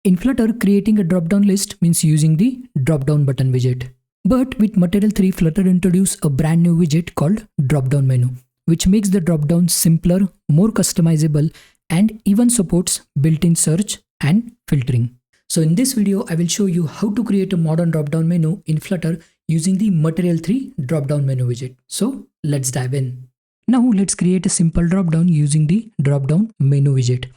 In Flutter, creating a drop-down list means using the DropdownButton widget. But with Material 3, Flutter introduced a brand new widget called DropdownMenu, which makes the dropdown simpler, more customizable, and even supports built-in search and filtering. So in this video, I will show you how to create a modern drop-down menu in Flutter using the Material 3 drop-down menu widget. So let's dive in. Now let's create a simple drop-down using the drop-down menu widget.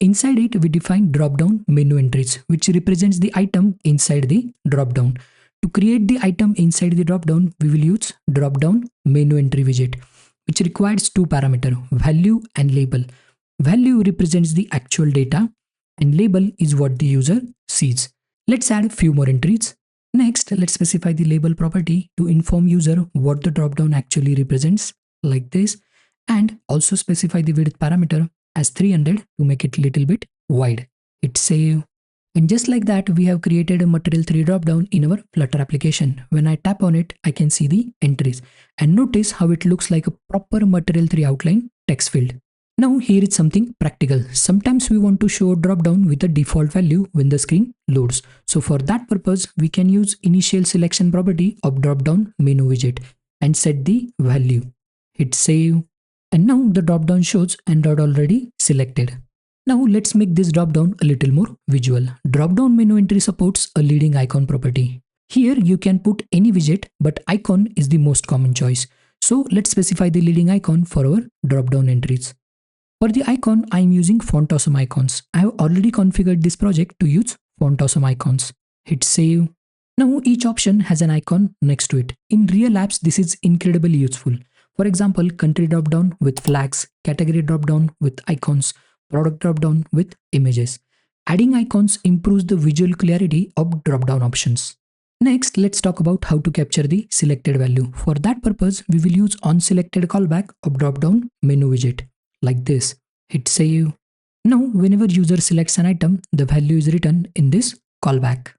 Inside it, we define drop-down menu entries, which represents the item inside the drop-down. To create the item inside the drop-down, we will use drop-down menu entry widget, which requires two parameters, value and label. Value represents the actual data and label is what the user sees. Let's add a few more entries. Next, let's specify the label property to inform user what the drop-down actually represents, like this, and also specify the width parameter as 300 to make it a little bit wide. Hit save. And just like that, we have created a Material 3 dropdown in our Flutter application. When I tap on it, I can see the entries. And notice how it looks like a proper Material 3 outline text field. Now here is something practical. Sometimes we want to show a dropdown with a default value when the screen loads. So for that purpose, we can use initial selection property of dropdown menu widget and set the value. Hit save. And now the dropdown shows Android already selected. Now let's make this dropdown a little more visual. Dropdown menu entry supports a leading icon property. Here you can put any widget, but icon is the most common choice. So let's specify the leading icon for our dropdown entries. For the icon, I am using Font Awesome icons. I have already configured this project to use Font Awesome icons. Hit save. Now each option has an icon next to it. In real apps, this is incredibly useful. For example, country dropdown with flags, category dropdown with icons, product dropdown with images. Adding icons improves the visual clarity of dropdown options. Next, let's talk about how to capture the selected value. For that purpose, we will use onSelected callback of dropdown menu widget, like this. Hit save. Now, whenever user selects an item, the value is written in this callback.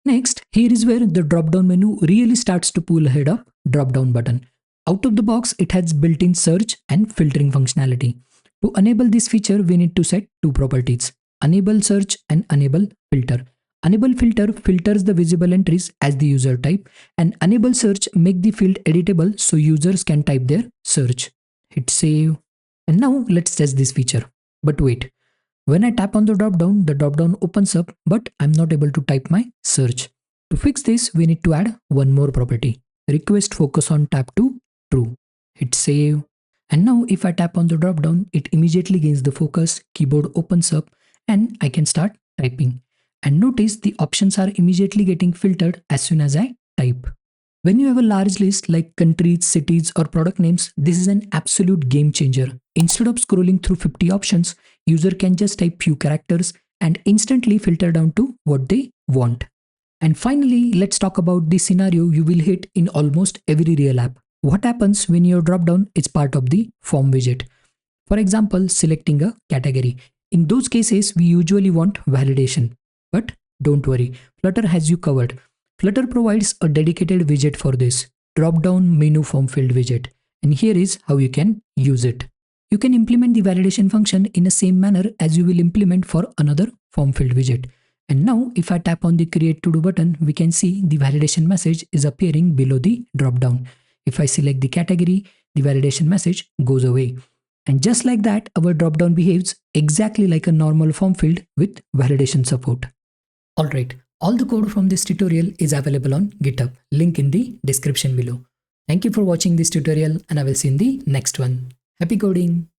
Next, here is where the dropdown menu really starts to pull ahead of DropdownButton. Out of the box, it has built-in search and filtering functionality. To enable this feature, we need to set two properties, enableSearch and enableFilter. EnableFilter filters the visible entries as the user type, and enableSearch make the field editable so users can type their search. Hit save. And now let's test this feature. But wait, when I tap on the dropdown opens up, but I'm not able to type my search. To fix this, we need to add one more property, requestFocusOnTap to true. Hit save. And now if I tap on the dropdown, it immediately gains the focus, keyboard opens up, and I can start typing. And notice the options are immediately getting filtered as soon as I type. When you have a large list like countries, cities, or product names, this is an absolute game changer. Instead of scrolling through 50 options, user can just type few characters and instantly filter down to what they want. And finally, let's talk about the scenario you will hit in almost every real app. What happens when your dropdown is part of the form widget? For example, selecting a category. In those cases, we usually want validation. But don't worry, Flutter has you covered. Flutter provides a dedicated widget for this, DropdownMenuFormField widget. And here is how you can use it. You can implement the validation function in the same manner as you will implement for another form field widget. And now if I tap on the Create To Do button, we can see the validation message is appearing below the dropdown. If I select the category, the validation message goes away. And just like that, our dropdown behaves exactly like a normal form field with validation support. Alright, all the code from this tutorial is available on GitHub, link in the description below. Thank you for watching this tutorial and I will see you in the next one. Happy coding!